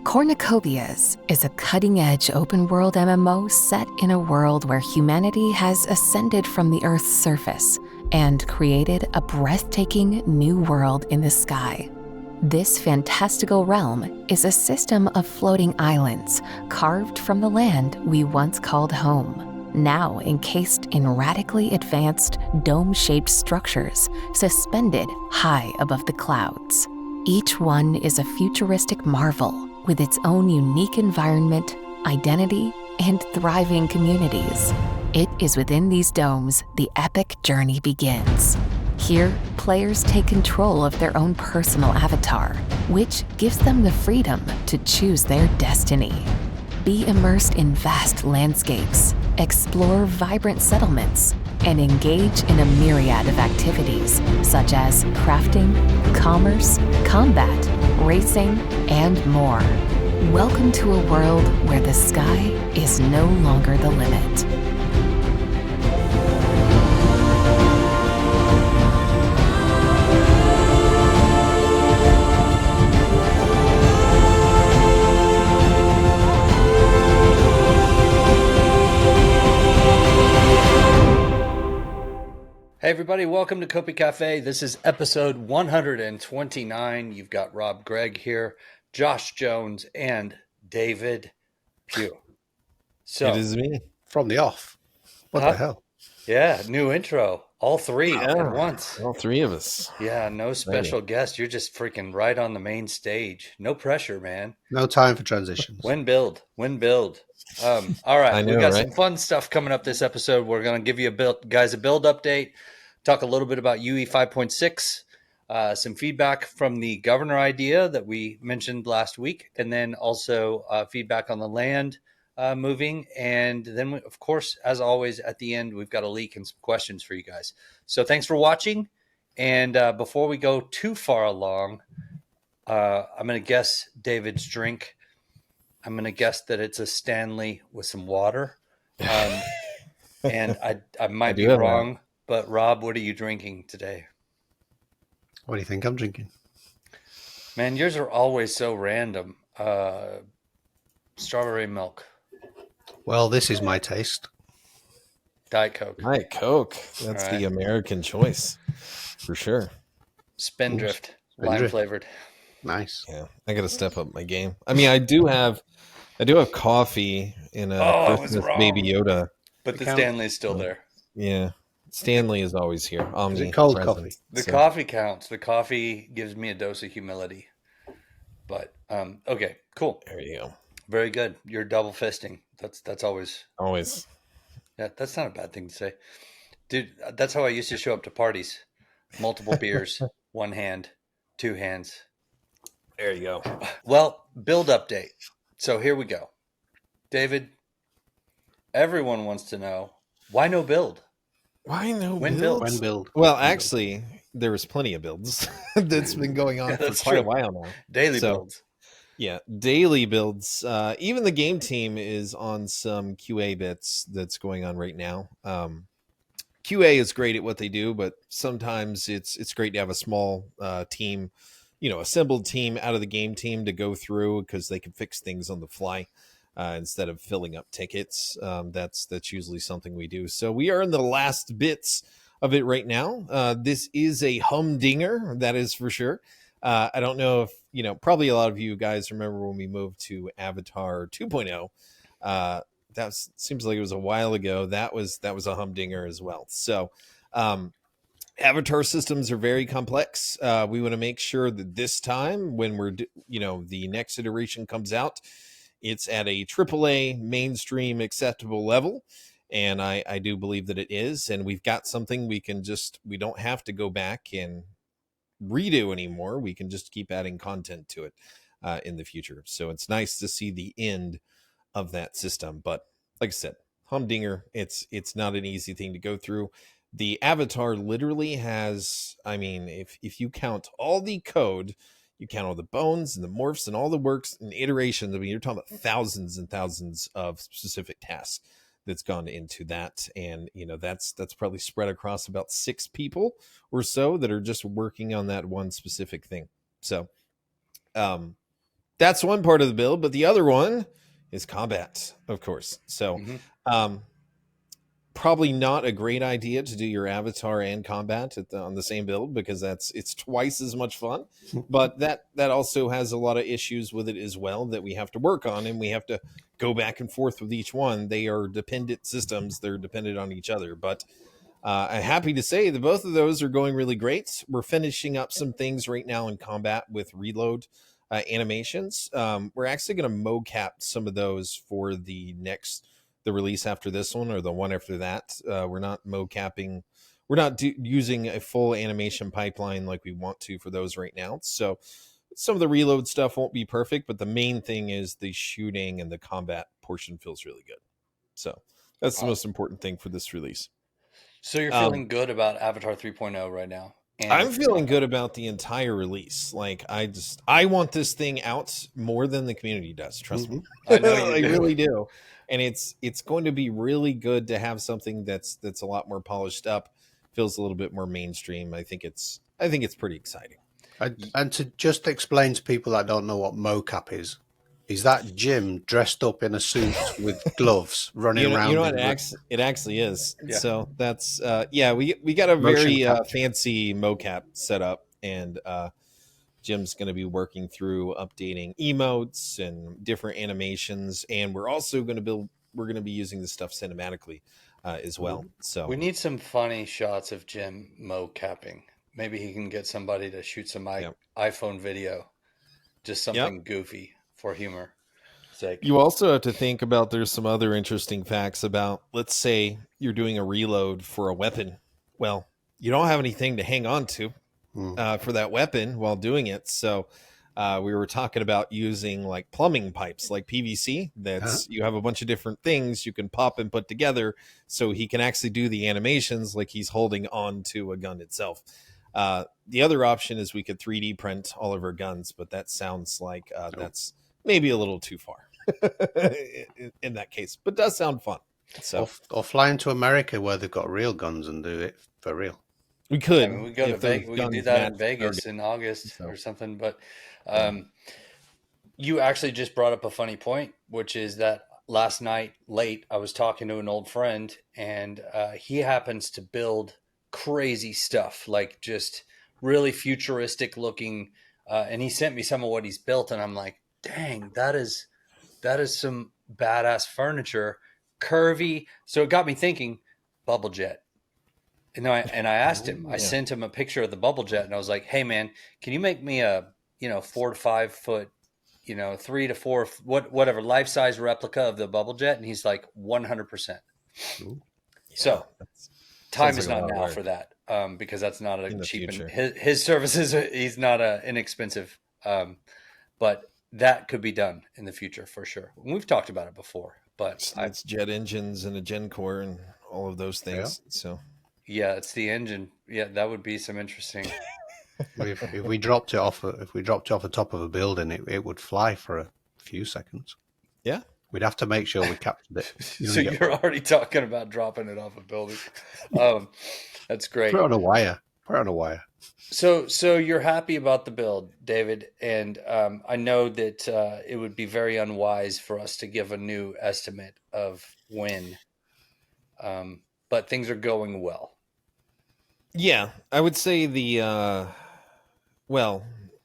Cornucopias is a cutting-edge open-world MMO set in a world where humanity has ascended from the Earth's surface and created a breathtaking new world in the sky. This fantastical realm is a system of floating islands carved from the land we once called home, now encased in radically advanced dome-shaped structures suspended high above the clouds. Each one is a futuristic marvel with its own unique environment, identity, and thriving communities. It is within these domes the epic journey begins. Here, players take control of their own personal avatar, which gives them the freedom to choose their destiny. Be immersed in vast landscapes, explore vibrant settlements, and engage in a myriad of activities such as crafting, commerce, combat, racing, and more. Welcome to a world where the sky is no longer the limit. Hey everybody, welcome to COPICafe. This is episode 129. You've got Rob Gregg here, Josh Jones, and David Pugh. So it is me. From the off. What the hell? Yeah, new intro. All three at once. All three of us. Yeah, no special guest. You're just freaking right on the main stage. No pressure, man. No time for transitions. Win build. All right, we got some fun stuff coming up this episode. We're going to give you a build update. Talk a little bit about UE 5.6, some feedback from the governor idea that we mentioned last week, and then also feedback on the land moving. And then, of course, as always, at the end, we've got a leak and some questions for you guys. So thanks for watching. And before we go too far along, I'm going to guess David's drink. I'm going to guess that it's a Stanley with some water. And I might be wrong. But Rob, what are you drinking today? What do you think I'm drinking? Man, yours are always so random. Strawberry milk. Well, this is my taste. Diet Coke. Diet Coke. That's the American choice, for sure. Spindrift. Lime flavored. Nice. Yeah, I got to step up my game. I mean, I do have coffee in a Christmas Baby Yoda. But the Stanley is still there. Yeah. Stanley is always here. Is it cold coffee? The coffee counts. The coffee gives me a dose of humility. But okay, cool. There you go. Very good. You're double fisting. That's always. Yeah, that's not a bad thing to say, dude. That's how I used to show up to parties. Multiple beers, one hand, two hands. There you go. Well, build update. So here we go, David. Everyone wants to know why no build. Why no When build? Well, actually, there was plenty of builds that's been going on for quite a while now. Daily builds. Yeah, daily builds. Even the game team is on some QA bits that's going on right now. QA is great at what they do, but sometimes it's great to have a small team, assembled team out of the game team to go through because they can fix things on the fly. Instead of filling up tickets. That's usually something we do. So we are in the last bits of it right now. This is a humdinger, that is for sure. I don't know if, probably a lot of you guys remember when we moved to Avatar 2.0. That seems like it was a while ago. That was a humdinger as well. So Avatar systems are very complex. We want to make sure that this time when we're, the next iteration comes out, it's at a AAA mainstream acceptable level. And I do believe that it is. And we've got something we don't have to go back and redo anymore. We can just keep adding content to it in the future. So it's nice to see the end of that system. But like I said, humdinger, it's not an easy thing to go through. The Avatar literally has, if you count all the code, you count all the bones and the morphs and all the works and iterations. You're talking about thousands and thousands of specific tasks that's gone into that. And, that's probably spread across about 6 people or so that are just working on that one specific thing. So that's one part of the build, but the other one is combat, of course. So probably not a great idea to do your avatar and combat on the same build, because it's twice as much fun. But that also has a lot of issues with it as well that we have to work on, and we have to go back and forth with each one. They are dependent systems. They're dependent on each other. But I'm happy to say that both of those are going really great. We're finishing up some things right now in combat with reload animations. We're actually going to mocap some of those for the release after this one, or the one after that. We're not mocapping. We're not using a full animation pipeline like we want to for those right now. So some of the reload stuff won't be perfect, but the main thing is the shooting and the combat portion feels really good. So that's the most important thing for this release. So you're feeling good about Avatar 3.0 right now? I'm feeling good about the entire release. Like, I want this thing out more than the community does. Trust me. I know I really do. And it's going to be really good to have something that's a lot more polished up, feels a little bit more mainstream. I think it's pretty exciting. And to just explain to people that don't know what mocap is that Jim dressed up in a suit with gloves running around? You know what it actually is. Yeah. So that's we got a very fancy mocap set up, and Jim's going to be working through updating emotes and different animations, and we're also going to be using this stuff cinematically as well. So we need some funny shots of Jim mocapping. Maybe he can get somebody to shoot some iPhone video, just something goofy for humor sake. You also have to think about, there's some other interesting facts about, let's say you're doing a reload for a weapon. Well, you don't have anything to hang on to for that weapon while doing it. So we were talking about using like plumbing pipes, like PVC. You have a bunch of different things you can pop and put together, so he can actually do the animations like he's holding on to a gun itself. The other option is we could 3D print all of our guns, but that sounds like that's maybe a little too far in that case, but does sound fun. So, or fly into America where they've got real guns and do it for real. We could. I mean, we could do that in Vegas in August or something. But you actually just brought up a funny point, which is that last night late, I was talking to an old friend, and he happens to build crazy stuff, like just really futuristic looking. And he sent me some of what he's built, and I'm like, dang, that is some badass furniture, curvy. So it got me thinking, bubble jet. And I asked him, I sent him a picture of the bubble jet, and I was like, hey man, can you make me a 4 to 5 foot, 3 to 4, whatever life size replica of the bubble jet? And he's like 100%. So time is not now for that, because that's not a cheap. His services, he's not inexpensive, but that could be done in the future for sure. We've talked about it before, but it's jet engines and a gen core and all of those things. Yeah. So yeah, it's the engine. Yeah, that would be some interesting. if we dropped it off the top of a building, it would fly for a few seconds. Yeah, we'd have to make sure we captured it. So you're already talking about dropping it off a building. That's great. Put it on a wire. So you're happy about the build, David, and I know that it would be very unwise for us to give a new estimate of when, but things are going well. Yeah, I would say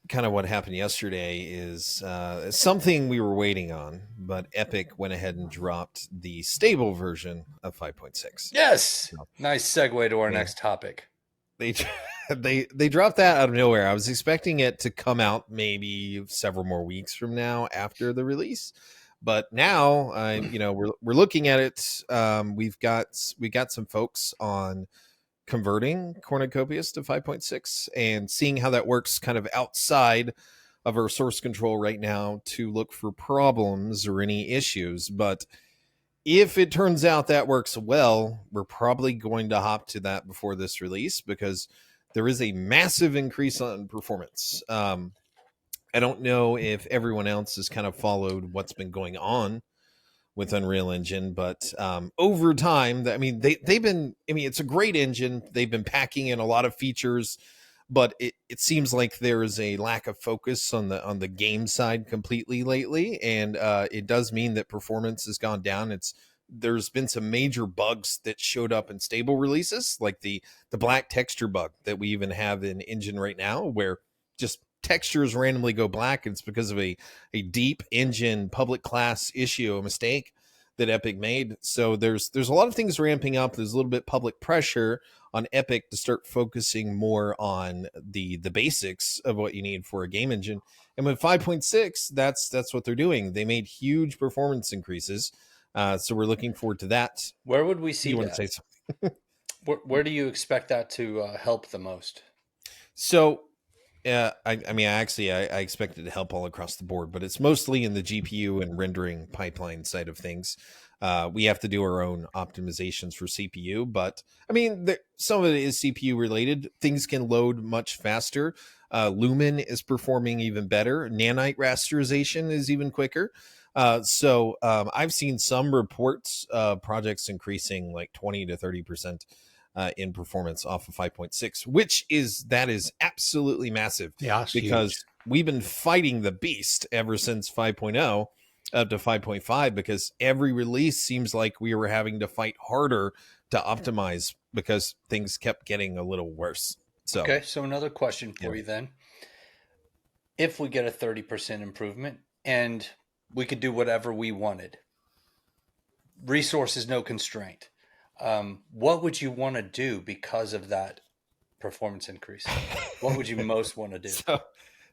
kind of what happened yesterday is something we were waiting on, but Epic went ahead and dropped the stable version of 5.6. Yes, nice segue to our next topic. They dropped that out of nowhere. I was expecting it to come out maybe several more weeks from now after the release, but now we're looking at it. We've got some folks on converting Cornucopias to 5.6 and seeing how that works kind of outside of our source control right now to look for problems or any issues. But if it turns out that works well, we're probably going to hop to that before this release, because there is a massive increase on performance. I don't know if everyone else has kind of followed what's been going on with Unreal Engine, but over time, it's a great engine. They've been packing in a lot of features but it seems like there is a lack of focus on the game side completely lately, and it does mean that performance has gone down. There's been some major bugs that showed up in stable releases, like the black texture bug that we even have in engine right now, where just textures randomly go black. And it's because of a deep engine public class issue, a mistake that Epic made. So there's a lot of things ramping up. There's a little bit public pressure on Epic to start focusing more on the basics of what you need for a game engine. And with 5.6, that's what they're doing. They made huge performance increases. So we're looking forward to that. Where would we see you that? Want to say something? Where do you expect that to help the most? So, I expect it to help all across the board, but it's mostly in the GPU and rendering pipeline side of things. We have to do our own optimizations for CPU, but I mean, some of it is CPU related. Things can load much faster. Lumen is performing even better. Nanite rasterization is even quicker. So I've seen some reports, projects increasing like 20 to 30% in performance off of 5.6, which is absolutely massive. Yeah, because huge. We've been fighting the beast ever since 5.0 up to 5.5, because every release seems like we were having to fight harder to optimize because things kept getting a little worse. So another question for you then. If we get a 30% improvement and we could do whatever we wanted, resources no constraint, what would you want to do because of that performance increase? What would you most want to do?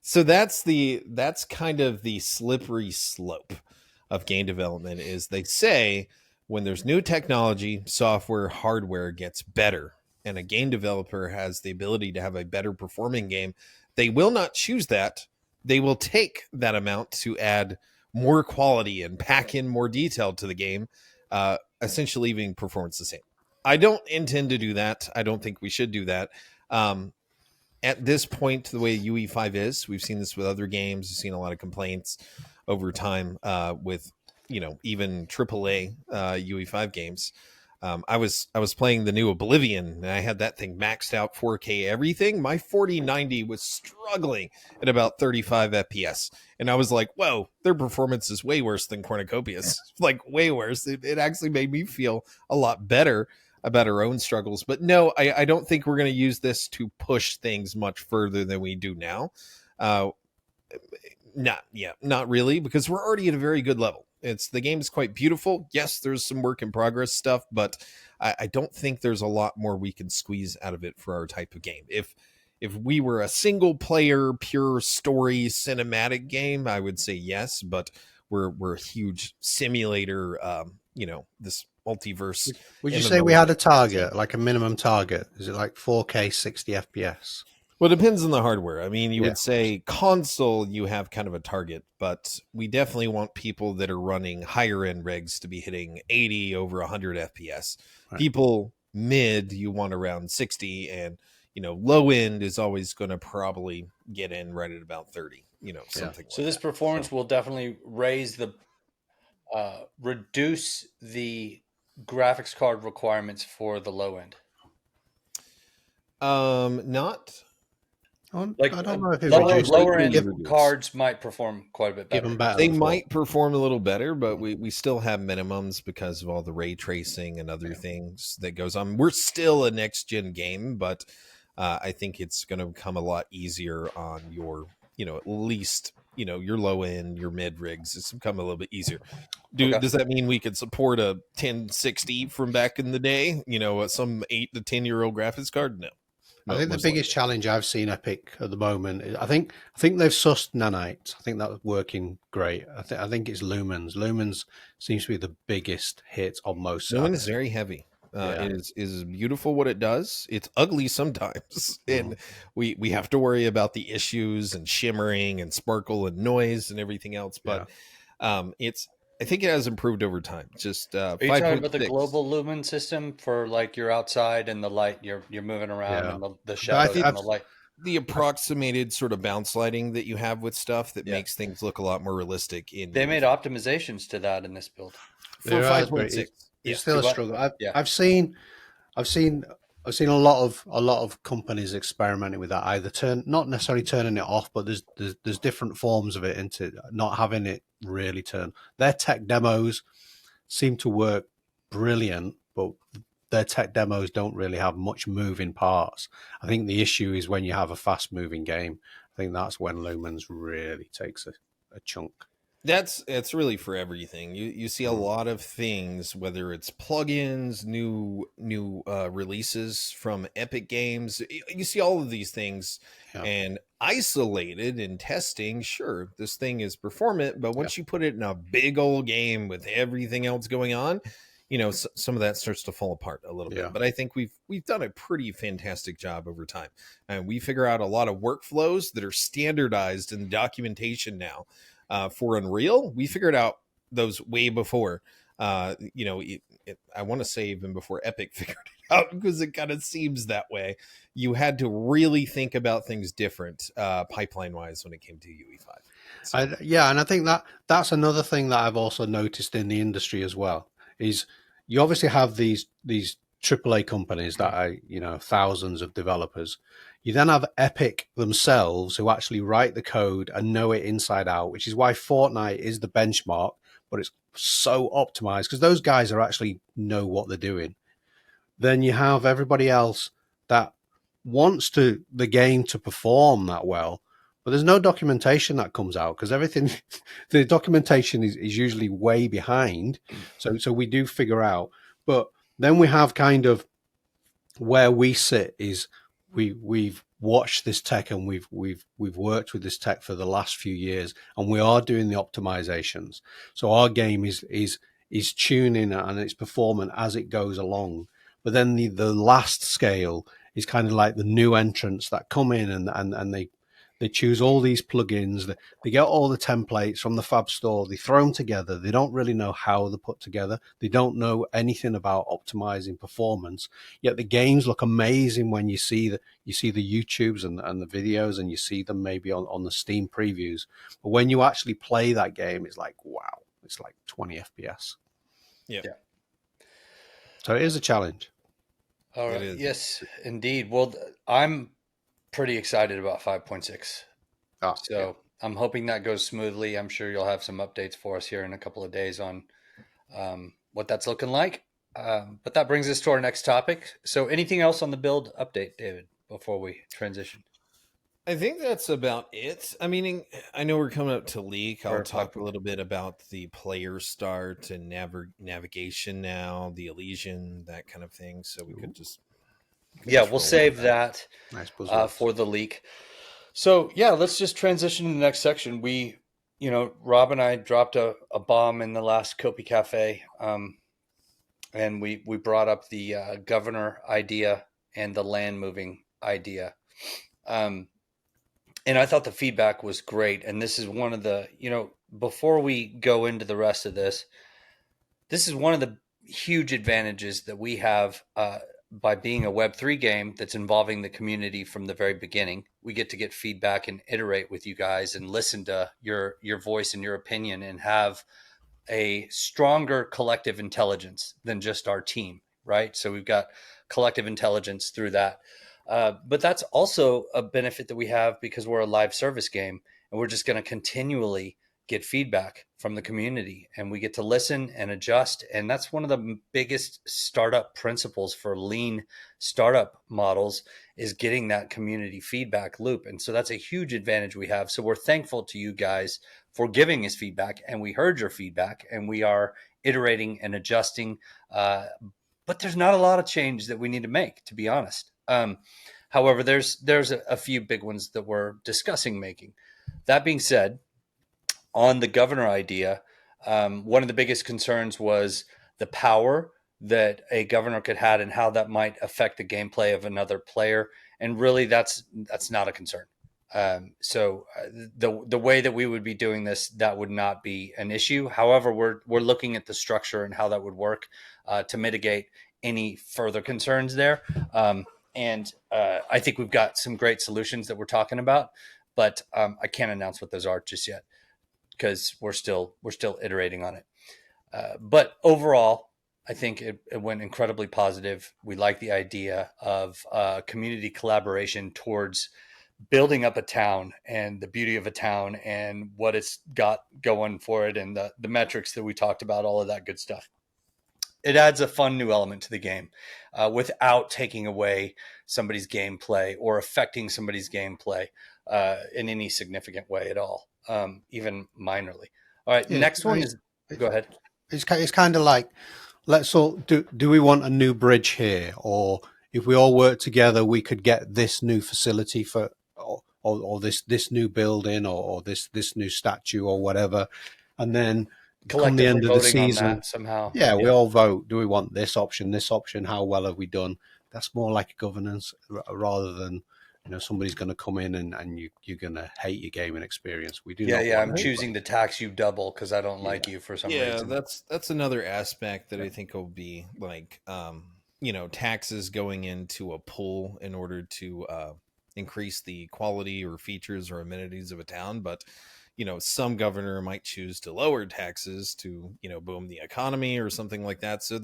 So that's kind of the slippery slope of game development. Is they say when there's new technology, software, hardware gets better, and a game developer has the ability to have a better performing game, they will not choose that. They will take that amount to add more quality and pack in more detail to the game, essentially leaving performance the same. I don't intend to do that. I don't think we should do that. At this point, the way UE5 is, we've seen this with other games. We've seen a lot of complaints over time with, even AAA UE5 games. I was playing the new Oblivion, and I had that thing maxed out 4K everything. My 4090 was struggling at about 35 FPS. And I was like, whoa, their performance is way worse than Cornucopias. Like, way worse. It actually made me feel a lot better about our own struggles. But no, I don't think we're going to use this to push things much further than we do now. Not really, because we're already at a very good level. The game is quite beautiful. Yes, there's some work in progress stuff, but I don't think there's a lot more we can squeeze out of it for our type of game. If we were a single player, pure story cinematic game, I would say yes, but we're a huge simulator, this multiverse. Would you say we had a target, like a minimum target? Is it like 4K 60 FPS? Well, it depends on the hardware. I mean, you would say console, you have kind of a target, but we definitely want people that are running higher end rigs to be hitting 80 over 100 FPS. Right. People mid, you want around 60, and low end is always going to probably get in right at about 30. Something. So this performance will definitely raise reduce the graphics card requirements for the low end. Not. Like, I don't know if lower end cards might perform quite a bit better. They might perform a little better, but we still have minimums because of all the ray tracing and other things that goes on. We're still a next gen game, but I think it's going to become a lot easier on your, at least, your low end, your mid rigs. It's become a little bit easier. Does that mean we could support a 1060 from back in the day? Some 8 to 10-year-old graphics card? No. I think the biggest challenge I've seen Epic at the moment is I think they've sussed Nanite. I think that's working great. I think it's Lumens. Lumens seems to be the biggest hit on most. Lumen is very heavy. It is beautiful what it does. It's ugly sometimes, and we have to worry about the issues and shimmering and sparkle and noise and everything else. But I think it has improved over time. Just are you talking about the global lumen system for like you're outside and the light you're moving around and the shadows and the light? The approximated sort of bounce lighting that you have with stuff that makes things look a lot more realistic. They made optimizations to that in this build for 5.6. It's still a struggle. I've seen I've seen a lot of companies experimenting with that, either not necessarily turning it off, but there's different forms of it into not having it really turn. Their tech demos seem to work brilliant, but their tech demos don't really have much moving parts. I think the issue is when you have a fast moving game. I think that's when Lumens really takes a chunk. It's really for everything. You see a lot of things, whether it's plugins, new releases from Epic Games. You see all of these things, and isolated in testing. Sure, this thing is performant, but once you put it in a big old game with everything else going on, some of that starts to fall apart a little bit. But I think we've done a pretty fantastic job over time, and we figure out a lot of workflows that are standardized in the documentation now. For Unreal, we figured out those way before. I want to say even before Epic figured it out, because it kind of seems that way. You had to really think about things different, pipeline wise, when it came to UE5. So. And I think that's another thing that I've also noticed in the industry as well. Is you obviously have these AAA companies that are thousands of developers. You then have Epic themselves who actually write the code and know it inside out, which is why Fortnite is the benchmark, but it's so optimized because those guys are actually know what they're doing. Then you have everybody else that wants the game to perform that well, but there's no documentation that comes out because everything, the documentation is usually way behind. So we do figure out, but then we have kind of where we sit is we've watched this tech and we've worked with this tech for the last few years, and we are doing the optimizations. So our game is tuning and it's performing as it goes along. But then the last scale is kind of like the new entrants that come in and they choose all these plugins. They get all the templates from the Fab Store. They throw them together. They don't really know how they're put together. They don't know anything about optimizing performance. Yet the games look amazing when you see the YouTubes and the videos, and you see them maybe on the Steam previews. But when you actually play that game, it's like, wow, it's like 20 FPS. Yeah. So it is a challenge. All right. Yes, indeed. Well, I'm pretty excited about 5.6. I'm hoping that goes smoothly. I'm sure you'll have some updates for us here in a couple of days on what that's looking like. But that brings us to our next topic. So anything else on the build update, David, before we transition? I think that's about it. I mean, I know we're coming up to leak. I'll talk a little bit about the player start and navigation now, the Elysian, that kind of thing. So we could just... we'll save that for the leak. So, let's just transition to the next section. We, Rob and I dropped a bomb in the last COPICafe, and we brought up the governor idea and the land moving idea. And I thought the feedback was great. And this is one of the, before we go into the rest of this is one of the huge advantages that we have by being a Web3 game that's involving the community from the very beginning. We get to get feedback and iterate with you guys and listen to your voice and your opinion and have a stronger collective intelligence than just our team, right? So we've got collective intelligence through that. But that's also a benefit that we have because we're a live service game, and we're just going to continually get feedback from the community, and we get to listen and adjust. And that's one of the biggest startup principles for lean startup models, is getting that community feedback loop. And so that's a huge advantage we have. So we're thankful to you guys for giving us feedback, and we heard your feedback, and we are iterating and adjusting. But there's not a lot of change that we need to make, to be honest. However, there's a few big ones that we're discussing making. That being said, on the governor idea, one of the biggest concerns was the power that a governor could have and how that might affect the gameplay of another player. And really, that's not a concern. So the way that we would be doing this, that would not be an issue. However, we're looking at the structure and how that would work to mitigate any further concerns there. And I think we've got some great solutions that we're talking about, but I can't announce what those are just yet because we're still iterating on it. But overall, I think it went incredibly positive. We like the idea of community collaboration towards building up a town and the beauty of a town and what it's got going for it and the metrics that we talked about, all of that good stuff. It adds a fun new element to the game without taking away somebody's gameplay or affecting somebody's gameplay in any significant way at all, even minorly. All right, Yeah, next one is, go ahead. It's kind of like, let's all do we want a new bridge here, or if we all work together we could get this new facility for, or this new building, or this new statue or whatever, and then come the end of the season somehow. Yeah, we all vote. Do we want this option, this option? How well have we done? That's more like governance rather than, somebody's going to come in and you're going to hate your gaming experience. We do not. Yeah, I'm choosing to tax you double because I don't like you for some reason. Yeah, that's another aspect that I think will be like, taxes going into a pool in order to increase the quality or features or amenities of a town, but some governor might choose to lower taxes to, boom the economy or something like that. So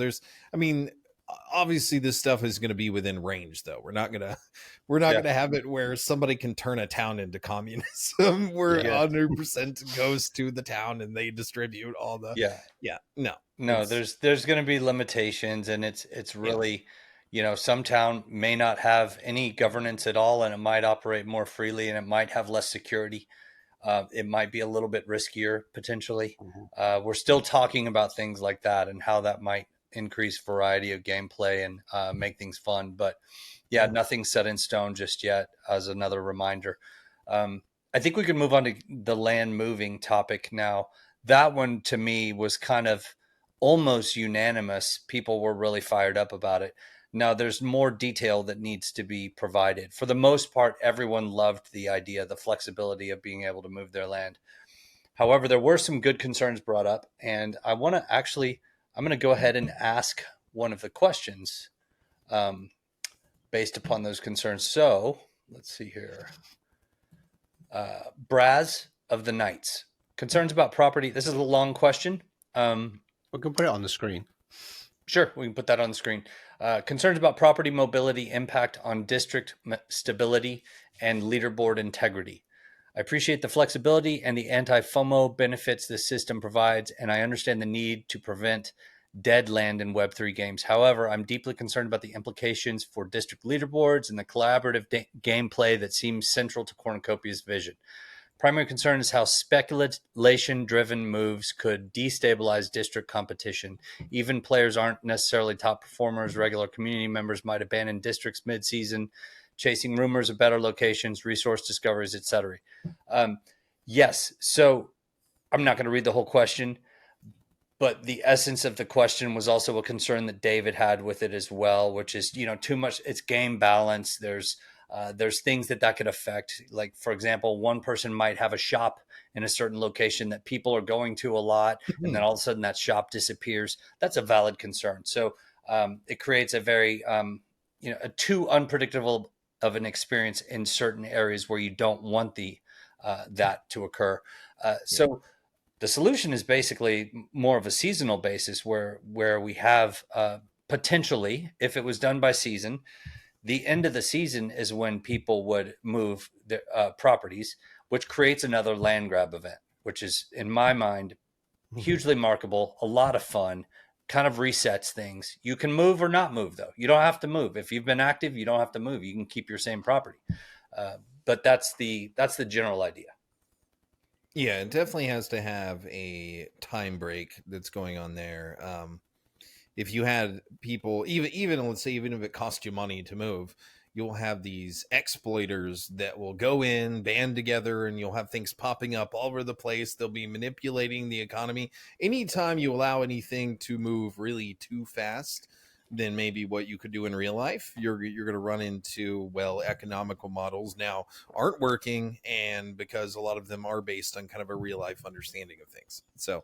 obviously this stuff is going to be within range, though. We're not going to have it where somebody can turn a town into communism where 100% goes to the town and they distribute all the, no, there's going to be limitations, and it's really, some town may not have any governance at all, and it might operate more freely, and it might have less security. It might be a little bit riskier potentially. We're still talking about things like that and how that might increase variety of gameplay and make things fun. But nothing's set in stone just yet, as another reminder. I think we can move on to the land moving topic now. That one to me was kind of almost unanimous. People were really fired up about it. Now, there's more detail that needs to be provided. For the most part, everyone loved the idea, the flexibility of being able to move their land. However, there were some good concerns brought up, and I'm going to go ahead and ask one of the questions based upon those concerns. So let's see here. Braz of the Knights. Concerns about property. This is a long question. We can put it on the screen. Sure, we can put that on the screen. Concerns about property mobility impact on district stability and leaderboard integrity. I appreciate the flexibility and the anti-FOMO benefits this system provides, and I understand the need to prevent dead land in Web3 games. However, I'm deeply concerned about the implications for district leaderboards and the collaborative gameplay that seems central to Cornucopia's vision. Primary concern is how speculation-driven moves could destabilize district competition. Even players aren't necessarily top performers. Regular community members might abandon districts mid-season, chasing rumors of better locations, resource discoveries, etc. Yes, so I'm not going to read the whole question, but the essence of the question was also a concern that David had with it as well, which is, too much. It's game balance. There's things that could affect. Like, for example, one person might have a shop in a certain location that people are going to a lot, and then all of a sudden that shop disappears. That's a valid concern. So it creates a very, a too unpredictable of an experience in certain areas where you don't want that to occur. So the solution is basically more of a seasonal basis where we have potentially, if it was done by season, the end of the season is when people would move their properties, which creates another land grab event, which is, in my mind, hugely marketable, a lot of fun, kind of resets things. You can move or not move, though. You don't have to move. If you've been active, you don't have to move. You can keep your same property. But that's the general idea. Yeah, it definitely has to have a time break that's going on there. If you had people, even let's say, even if it cost you money to move, you'll have these exploiters that will go in, band together, and you'll have things popping up all over the place. They'll be manipulating the economy. Anytime you allow anything to move really too fast than maybe what you could do in real life, you're going to run into, economical models now aren't working, and because a lot of them are based on kind of a real life understanding of things. So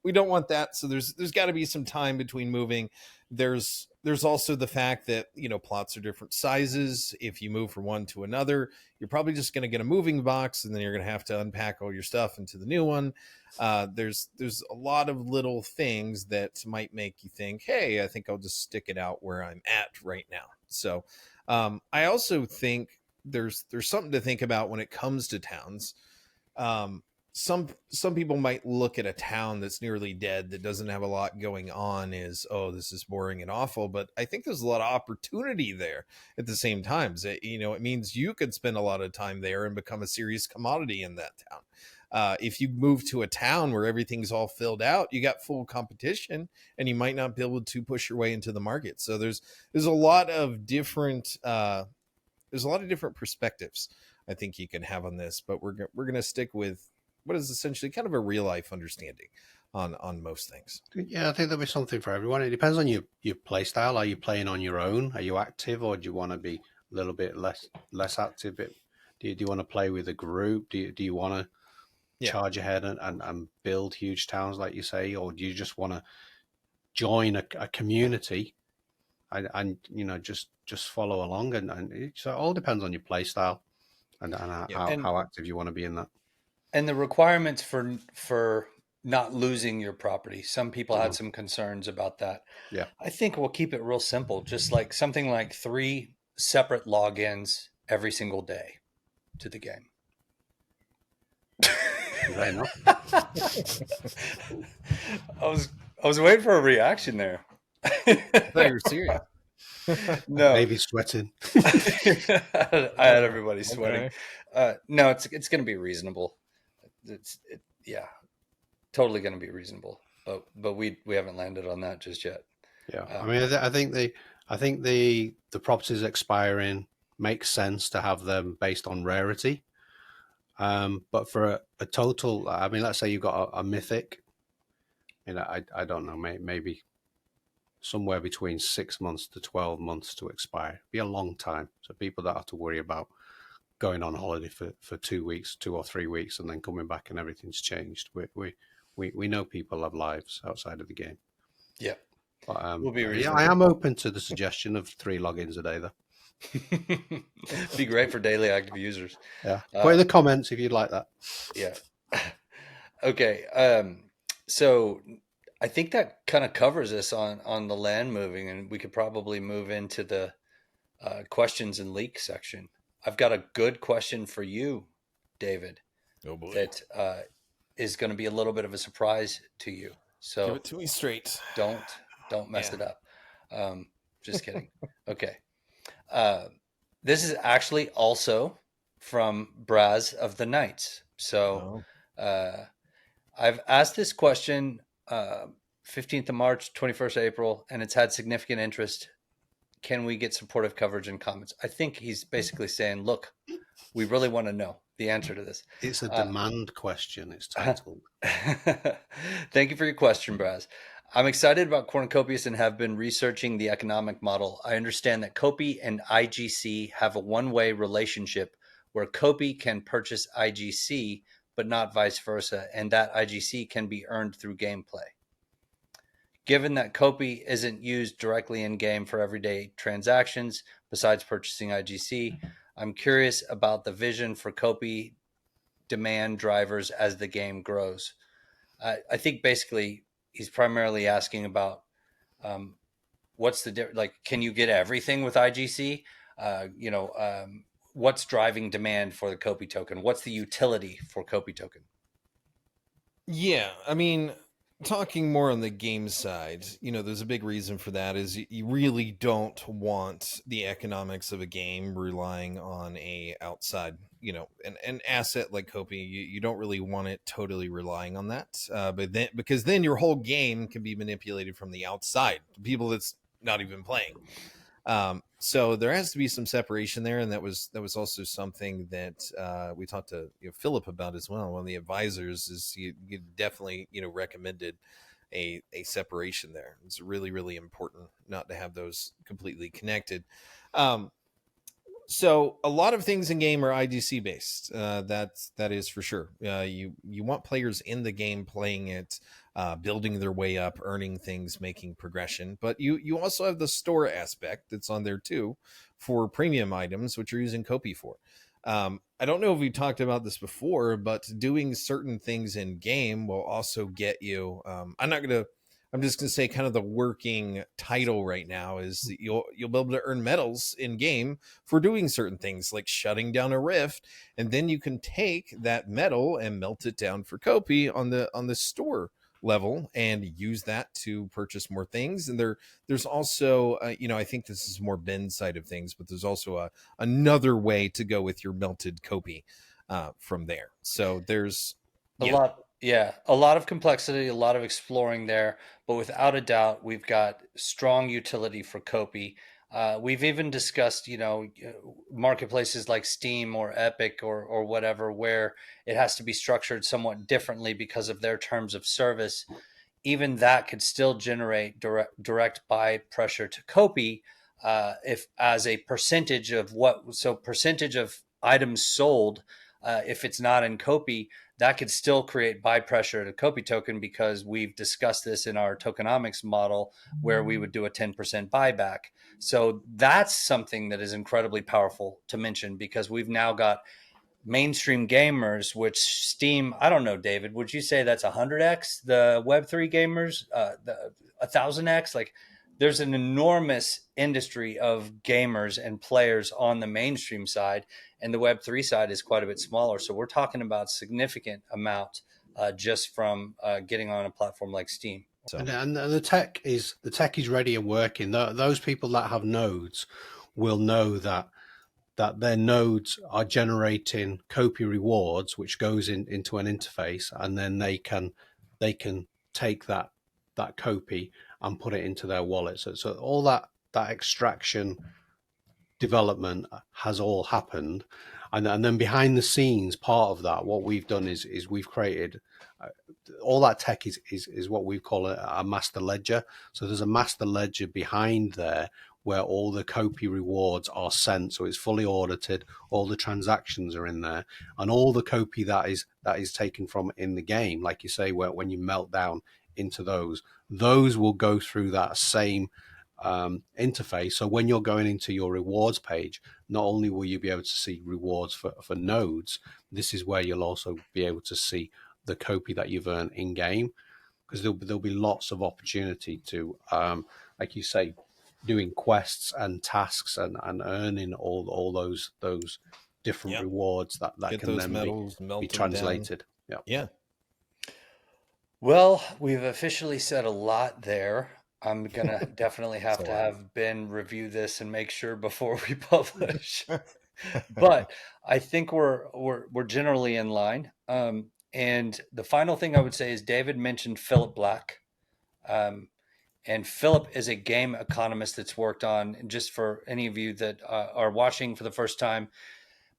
we don't want that. So there's got to be some time between moving. there's also the fact that, plots are different sizes. If you move from one to another, you're probably just going to get a moving box, and then you're going to have to unpack all your stuff into the new one. There's a lot of little things that might make you think, hey, I think I'll just stick it out where I'm at right now. So I also think there's something to think about when it comes to towns. Some people might look at a town that's nearly dead, that doesn't have a lot going on, as, oh, this is boring and awful. But I think there's a lot of opportunity there at the same time. It means you could spend a lot of time there and become a serious commodity in that town. If you move to a town where everything's all filled out, you got full competition, and you might not be able to push your way into the market. So there's a lot of different perspectives I think you can have on this. But we're gonna stick with what is essentially kind of a real life understanding on most things. Yeah, I think there'll be something for everyone. It depends on your play style. Are you playing on your own? Are you active, or do you want to be a little bit less active? Do you want to play with a group? Do you want to charge ahead and build huge towns like you say, or do you just want to join a community and just follow along? And so it all depends on your play style and how active you want to be in that. And the requirements for not losing your property. Some people had some concerns about that. Yeah. I think we'll keep it real simple. Just like something like 3 separate logins every single day to the game. Fair enough. I was waiting for a reaction there. I thought you were serious. No, maybe sweating. I had everybody sweating. Okay. No, it's going to be reasonable. Totally going to be reasonable. But we haven't landed on that just yet. Yeah, I mean, I think the properties expiring makes sense to have them based on rarity. But for a total, I mean, let's say you've got a mythic. I don't know, maybe somewhere between 6 months to 12 months to expire. It'd be a long time. So people don't have to worry about going on holiday for 2 weeks, 2 or 3 weeks, and then coming back and everything's changed. We know people have lives outside of the game. Yeah. But, we'll be I am open to the suggestion of 3 logins a day, though. Be great for daily active users. Yeah. Put in the comments if you'd like that. Yeah. Okay. So I think that kind of covers us on the land moving, and we could probably move into the questions and leak section. I've got a good question for you, David. Oh boy. That is going to be a little bit of a surprise to you. So give it to me straight. Don't mess it up. Just kidding. Okay. This is actually also from Braz of the Knights. So I've asked this question 15th of March, 21st of April, and it's had significant interest. Can we get supportive coverage and comments? I think he's basically saying, look, we really want to know the answer to this. It's a demand question, it's titled. Thank you for your question, Braz. I'm excited about Cornucopias and have been researching the economic model. I understand that Copi and IGC have a one-way relationship where Copi can purchase IGC, but not vice versa, and that IGC can be earned through gameplay. Given that Copi isn't used directly in-game for everyday transactions, besides purchasing IGC, I'm curious about the vision for Copi demand drivers as the game grows. I think basically he's primarily asking about what's the like, can you get everything with IGC? What's driving demand for the Copi token? What's the utility for Copi token? Yeah, I mean, talking more on the game side, there's a big reason for that is you really don't want the economics of a game relying on a outside, an asset like Copi. You don't really want it totally relying on that, because then your whole game can be manipulated from the outside, people that's not even playing. So there has to be some separation there, and that was also something that we talked to Philip about as well. One of the advisors is you definitely recommended a separation there. It's really, really important not to have those completely connected. So a lot of things in game are IGC based. That is for sure. You want players in the game playing it. building their way up, earning things, making progression. But you also have the store aspect that's on there too for premium items, which you're using Kopi for. I don't know if we talked about this before, but doing certain things in game will also get you. I'm just gonna say kind of the working title right now is that you'll be able to earn medals in game for doing certain things like shutting down a rift, and then you can take that medal and melt it down for Kopi on the store level and use that to purchase more things. And there's also I think this is more Ben's side of things, but there's also another way to go with your melted Kopi from there. So there's a lot of complexity, a lot of exploring there, but without a doubt we've got strong utility for Kopi. We've even discussed, marketplaces like Steam or Epic or whatever, where it has to be structured somewhat differently because of their terms of service. Even that could still generate direct buy pressure to Kopi, if as a percentage of percentage of items sold, if it's not in Kopi, that could still create buy pressure to Kopi token, because we've discussed this in our tokenomics model where we would do a 10% buyback. So that's something that is incredibly powerful to mention, because we've now got mainstream gamers, which Steam, I don't know, David, would you say that's 100x the Web3 gamers, 1000x? Like, there's an enormous industry of gamers and players on the mainstream side, and the Web3 side is quite a bit smaller. So we're talking about significant amount just from getting on a platform like Steam. So. And the tech is ready and working. Those people that have nodes will know that their nodes are generating Kopi rewards, which goes into an interface, and then they can take that Kopi and put it into their wallet. So all that extraction development has all happened, and then behind the scenes, part of that, what we've done is we've created all that tech is what we call a master ledger. So there's a master ledger behind there where all the Kopi rewards are sent. So it's fully audited. All the transactions are in there, and all the Kopi that is taken from in the game, like you say, when you melt down into those will go through that same interface. So when you're going into your rewards page, not only will you be able to see rewards for nodes, this is where you'll also be able to see the Kopi that you've earned in game, because there'll be lots of opportunity to, like you say, doing quests and tasks and earning all those different rewards that can then be translated. Yeah. Well, we've officially said a lot there. I'm gonna definitely have to have Ben review this and make sure before we publish. But I think we're generally in line. And the final thing I would say is David mentioned Philip Black. And Philip is a game economist that's worked on, and just for any of you that are watching for the first time,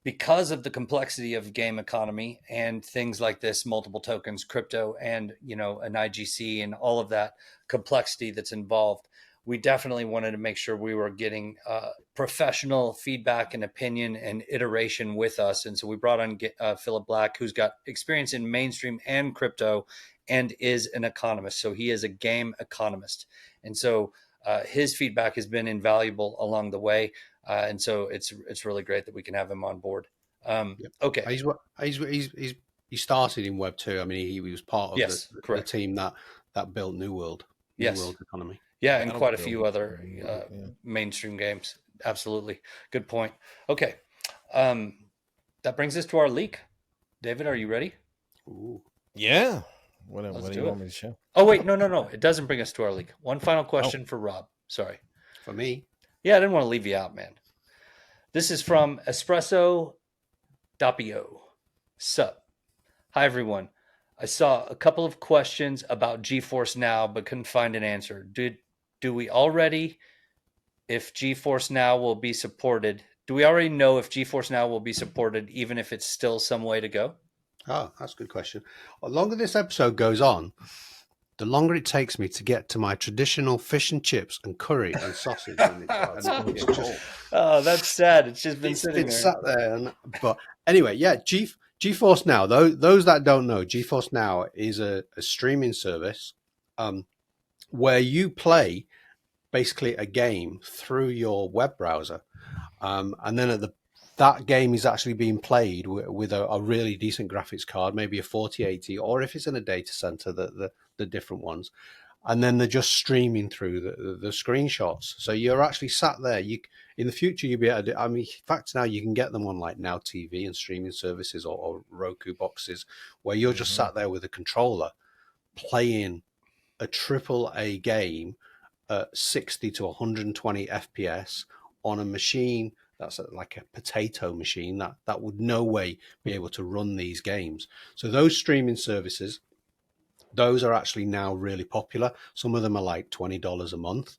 because of the complexity of game economy and things like this, multiple tokens, crypto, and an IGC and all of that complexity that's involved, we definitely wanted to make sure we were getting professional feedback and opinion and iteration with us. And so we brought on Philip Black, who's got experience in mainstream and crypto and is an economist. So he is a game economist. And so his feedback has been invaluable along the way. And so it's really great that we can have him on board. Okay. He started in Web2. I mean, he was part of the team that built New World Economy. Yeah, and quite a few other mainstream games. Absolutely. Good point. Okay. That brings us to our leak. David, are you ready? Ooh. Yeah. What do you want me to show? Oh, wait. No. It doesn't bring us to our leak. One final question for Rob. Sorry. For me? Yeah, I didn't want to leave you out, man. This is from Espresso Doppio. Sup. Hi, everyone. I saw a couple of questions about GeForce Now, but couldn't find an answer. Do we already, if GeForce Now will be supported, do we already know if GeForce Now will be supported, even if it's still some way to go? Oh, that's a good question. The longer this episode goes on, the longer it takes me to get to my traditional fish and chips and curry and sausage. Oh, that's sad. It's just been sitting there. Sat there. But anyway, yeah, GeForce Now, those that don't know, GeForce Now is a streaming service where you play basically a game through your web browser, and then that game is actually being played with a really decent graphics card, maybe a 4080, or if it's in a data center, the different ones, and then they're just streaming through the screenshots. So you're actually sat there. In the future you'll be able to. I mean, in fact, now you can get them on like Now TV and streaming services or Roku boxes, where you're just sat there with a controller playing a triple A game at 60 to 120 FPS on a machine that's like a potato machine that would no way be able to run these games. So those streaming services, those are actually now really popular. Some of them are like $20 a month.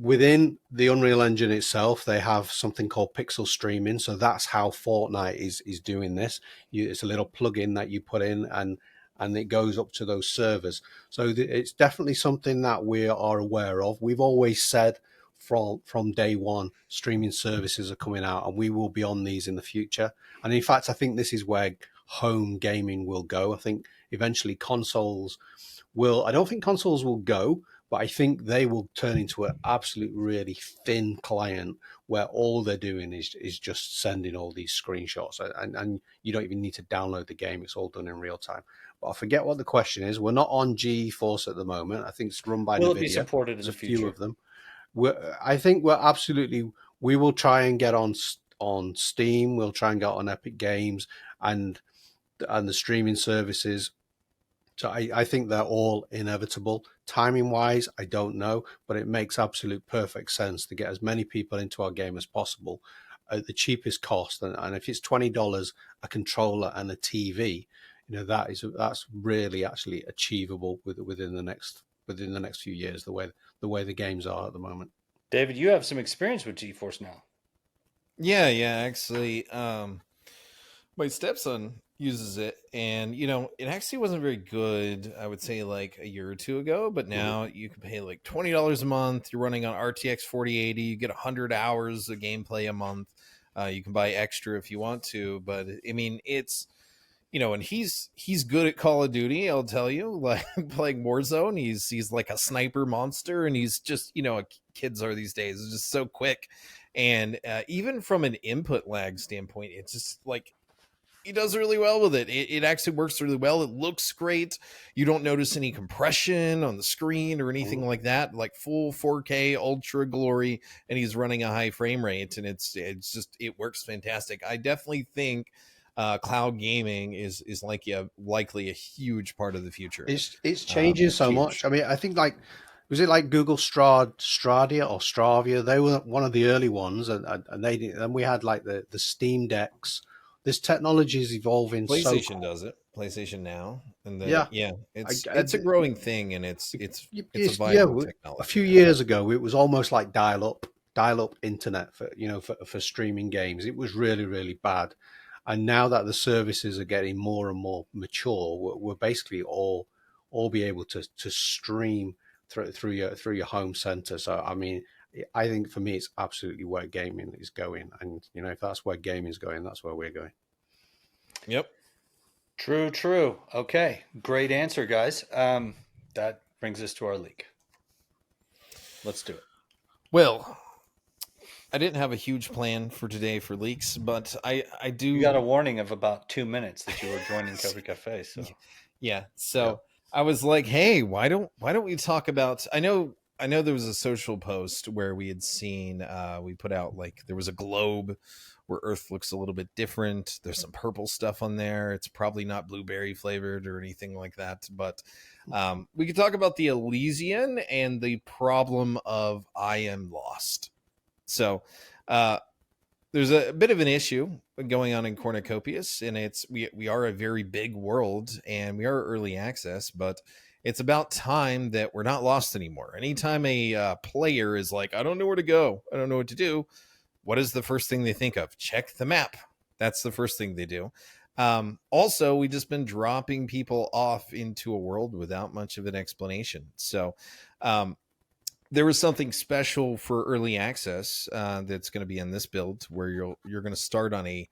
Within the Unreal Engine itself, they have something called pixel streaming. So that's how Fortnite is doing this. It's a little plugin that you put in, and it goes up to those servers. So it's definitely something that we are aware of. We've always said from day one, streaming services are coming out, and we will be on these in the future. And in fact, I think this is where home gaming will go. I think eventually consoles will, I don't think consoles will go, but I think they will turn into an absolute really thin client where all they're doing is just sending all these screenshots, and you don't even need to download the game. It's all done in real time. But I forget what the question is. We're not on GeForce at the moment. I think it's run by NVIDIA. Will it be supported in the future? Few of them. I think we will try and get on Steam. We'll try and get on Epic Games and the streaming services. So I think they're all inevitable. Timing wise, I don't know, but it makes absolute perfect sense to get as many people into our game as possible at the cheapest cost. And if it's $20 a controller and a TV, that's really actually achievable within the next few years. The way the games are at the moment. David, you have some experience with GeForce now. Yeah, actually, my stepson uses it, and it actually wasn't very good, I would say, like a year or two ago, but now you can pay like $20 a month. You're running on RTX 4080, you get 100 hours of gameplay a month. You can buy extra if you want to, but I mean, it's and he's good at Call of Duty, I'll tell you, like playing Warzone. He's like a sniper monster, and he's just kids are these days. It's just so quick, and even from an input lag standpoint, it's just like he does really well with it. It actually works really well. It looks great. You don't notice any compression on the screen or anything like that. Like full 4K ultra glory, and he's running a high frame rate, and it works fantastic. I definitely think cloud gaming is likely a huge part of the future. It's changing so much. I mean, I think was it like Google Stadia or Stravia? They were one of the early ones, and then we had like the Steam Decks. This technology is evolving. PlayStation does it. PlayStation Now, and it's a growing thing, and it's a viable technology. A few years ago, it was almost like dial-up internet for streaming games. It was really, really bad. And now that the services are getting more and more mature, we're basically all be able to stream through your home center. So I mean, I think for me, it's absolutely where gaming is going, and if that's where gaming is going, that's where we're going. Yep. True. Okay, great answer, guys. That brings us to our leak. Let's do it. Well, I didn't have a huge plan for today for leaks, but I do. You got a warning of about 2 minutes that you were joining COPICafe. So yeah. So I was like, hey, why don't we talk about? I know there was a social post where we had seen we put out like there was a globe where Earth looks a little bit different. There's some purple stuff on there. It's probably not blueberry flavored or anything like that, but we could talk about the Elysian and the problem of I am lost. So there's a bit of an issue going on in Cornucopias, and we are a very big world, and we are early access, but it's about time that we're not lost anymore. Anytime a player is like, I don't know where to go, I don't know what to do, what is the first thing they think of? Check the map. That's the first thing they do. Also, we've just been dropping people off into a world without much of an explanation. So there was something special for early access that's going to be in this build where you're going to start on a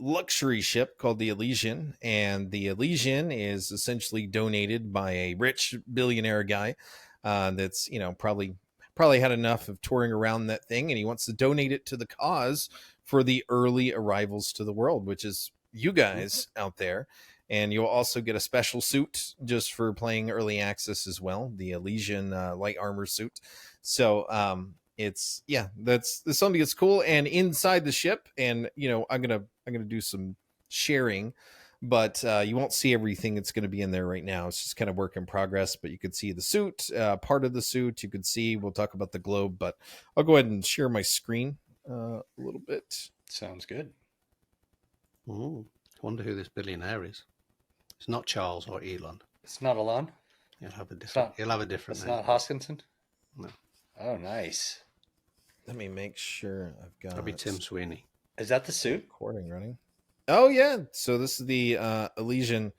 luxury ship called the Elysian, and the Elysian is essentially donated by a rich billionaire guy that's probably had enough of touring around that thing, and he wants to donate it to the cause for the early arrivals to the world, which is you guys out there. And you'll also get a special suit just for playing early access as well, the Elysian light armor suit. So that's something that's cool. And inside the ship, and I'm gonna do some sharing, but you won't see everything that's going to be in there right now. It's just kind of work in progress, but you could see the suit, part of the suit. You could see, we'll talk about the globe, but I'll go ahead and share my screen a little bit. Sounds good. Ooh, I wonder who this billionaire is. It's not Charles or Elon. It's not Elon. He'll have a different It's name. not Hoskinson. No. Oh, nice. Let me make sure I've got. That'll be Tim Sweeney. Is that the suit? Recording running. Oh yeah. So this is the Elysian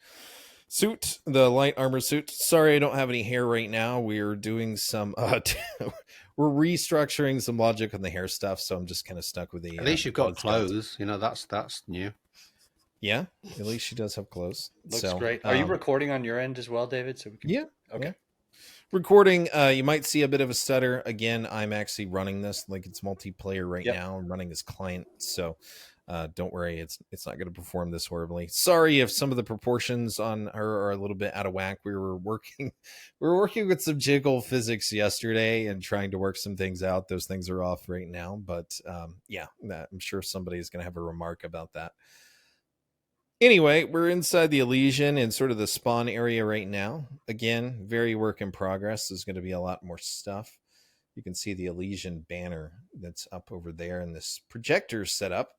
suit, the light armor suit. Sorry, I don't have any hair right now. We're doing some. We're restructuring some logic on the hair stuff, so I'm just kind of stuck with the. At least you've got clothes. That's new. Yeah, at least she does have clothes. Looks great. Are you recording on your end as well, David? So we can... Yeah. Okay. Yeah. Recording, you might see a bit of a stutter. Again, I'm actually running this like it's multiplayer right now. I'm running as client, so don't worry, it's not going to perform this horribly. Sorry if some of the proportions on her are a little bit out of whack. We were working with some jiggle physics yesterday and trying to work some things out. Those things are off right now, but I'm sure somebody is going to have a remark about that. Anyway, we're inside the Elysian in sort of the spawn area right now. Again, very work in progress. There's going to be a lot more stuff. You can see the Elysian banner that's up over there and this projector set up.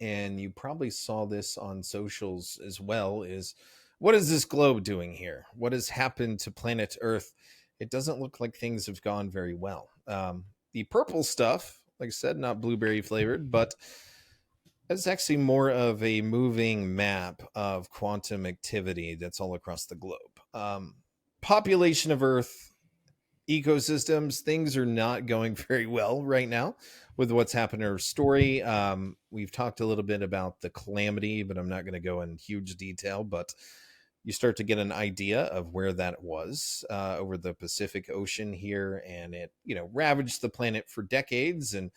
And you probably saw this on socials as well, is what is this globe doing here? What has happened to planet Earth? It doesn't look like things have gone very well. The purple stuff, like I said, not blueberry flavored, but it's actually more of a moving map of quantum activity that's all across the globe. Population of Earth, ecosystems, things are not going very well right now with what's happened in our story. We've talked a little bit about the calamity, but I'm not going to go in huge detail, but you start to get an idea of where that was over the Pacific Ocean here, and it ravaged the planet for decades, and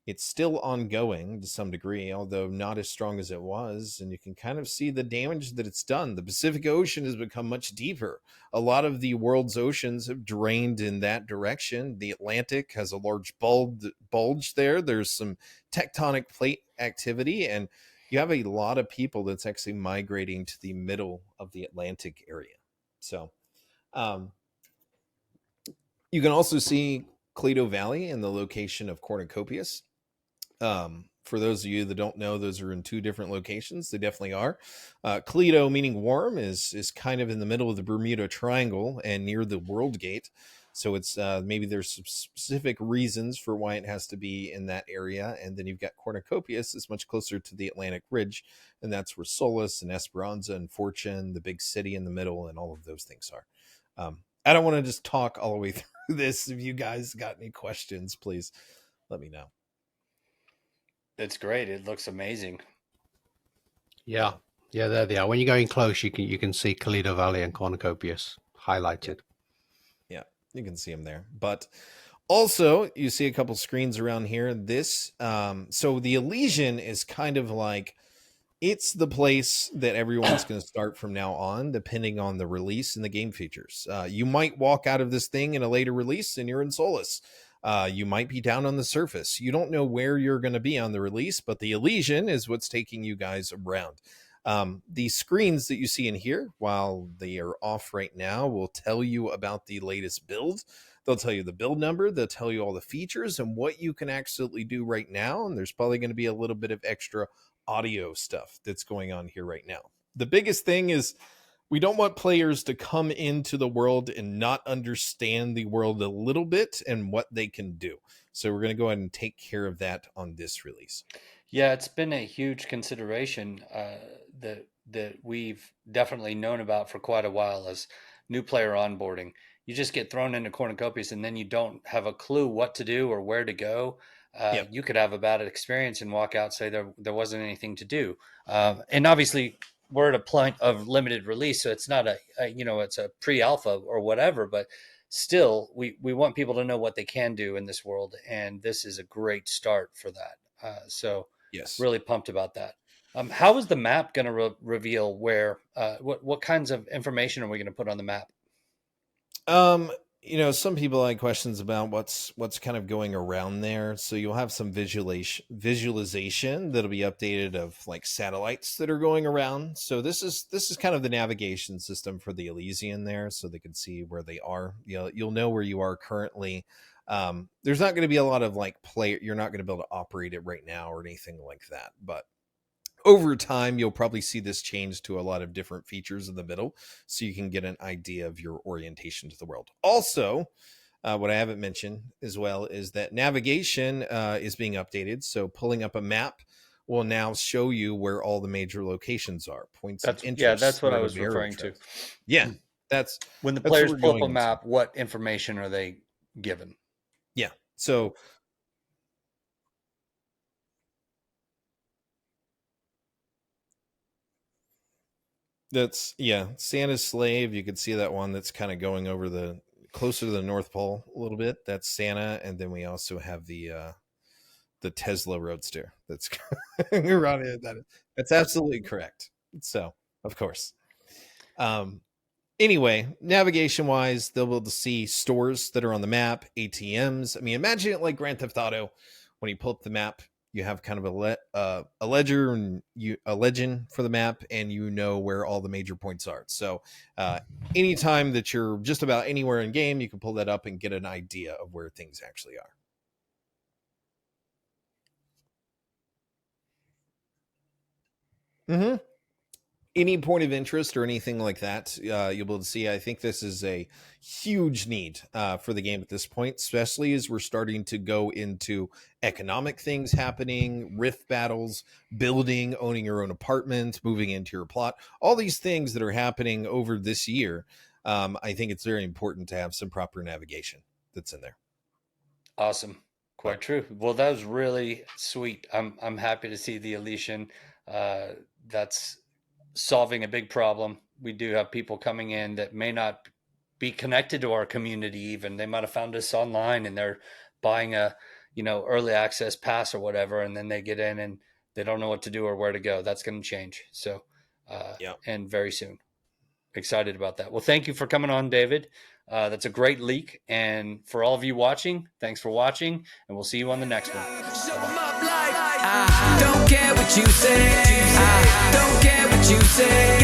it's still ongoing to some degree, although not as strong as it was. And you can kind of see the damage that it's done. The Pacific Ocean has become much deeper. A lot of the world's oceans have drained in that direction. The Atlantic has a large bulge there. There's some tectonic plate activity, and you have a lot of people that's actually migrating to the middle of the Atlantic area. So you can also see Cleto Valley and the location of Cornucopias. For those of you that don't know, those are in two different locations. They definitely are. Cleto, meaning warm, is kind of in the middle of the Bermuda Triangle and near the World Gate. So it's maybe there's some specific reasons for why it has to be in that area. And then you've got Cornucopias is much closer to the Atlantic Ridge, and that's where Solus and Esperanza and Fortune, the big city in the middle, and all of those things are. I don't want to just talk all the way through this. If you guys got any questions, please let me know. It's great. It looks amazing. Yeah, there they are. When you go in close, you can see Cleto Valley and Cornucopias highlighted. Yeah, you can see them there. But also, you see a couple screens around here. This, so the Elysian is kind of like, it's the place that everyone's going to start from now on, depending on the release and the game features. You might walk out of this thing in a later release and you're in Solus. You might be down on the surface. You don't know where you're going to be on the release, but the Elysian is what's taking you guys around. The screens that you see in here, while they are off right now, will tell you about the latest build. They'll tell you the build number. They'll tell you all the features and what you can actually do right now. And there's probably going to be a little bit of extra audio stuff that's going on here right now. The biggest thing is we don't want players to come into the world and not understand the world a little bit and what they can do. So we're going to go ahead and take care of that on this release. Yeah, it's been a huge consideration that we've definitely known about for quite a while as new player onboarding. You just get thrown into Cornucopias and then you don't have a clue what to do or where to go. you could have a bad experience and walk out, say there wasn't anything to do. And obviously we're at a point of limited release, so it's not it's a pre-alpha or whatever, but still we want people to know what they can do in this world. And this is a great start for that. So yes, really pumped about that. How is the map going to reveal where, what kinds of information are we going to put on the map? Some people had questions about what's kind of going around there. So you'll have some visualization that'll be updated of like satellites that are going around. So this is kind of the navigation system for the Elysian there, so they can see where they are. You'll know where you are currently. There's not going to be a lot of like you're not going to be able to operate it right now or anything like that, but over time, you'll probably see this change to a lot of different features in the middle, so you can get an idea of your orientation to the world. Also, what I haven't mentioned as well is that navigation is being updated. So pulling up a map will now show you where all the major locations are, points of interest. Yeah, that's what I was referring to. Yeah, that's when the players pull up a map, what information are they given? Yeah, so that's Santa's Slave. You could see that one that's kind of going over closer to the North Pole a little bit. That's Santa, and then we also have the Tesla Roadster that's around it. That's absolutely correct. So, of course. Anyway, navigation wise, they'll be able to see stores that are on the map, ATMs. I mean, imagine it like Grand Theft Auto. When you pull up the map, you have kind of a ledger and a legend for the map, and you know where all the major points are. So anytime that you're just about anywhere in game, you can pull that up and get an idea of where things actually are. Mm-hmm. Any point of interest or anything like that, you'll be able to see. I think this is a huge need for the game at this point, especially as we're starting to go into economic things happening, rift battles, building, owning your own apartment, moving into your plot, all these things that are happening over this year. I think it's very important to have some proper navigation that's in there. Awesome. Quite true. Well, that was really sweet. I'm happy to see the Elysian. That's solving a big problem. We do have people coming in that may not be connected to our community. Even they might have found us online and they're buying a early access pass or whatever, and then they get in and they don't know what to do or where to go. That's going to change. So and very soon. Excited about that. Well, thank you for coming on, David. That's a great leak, and for all of you watching, thanks for watching, and we'll see you on the next one. I don't care what you say. I don't care what you say.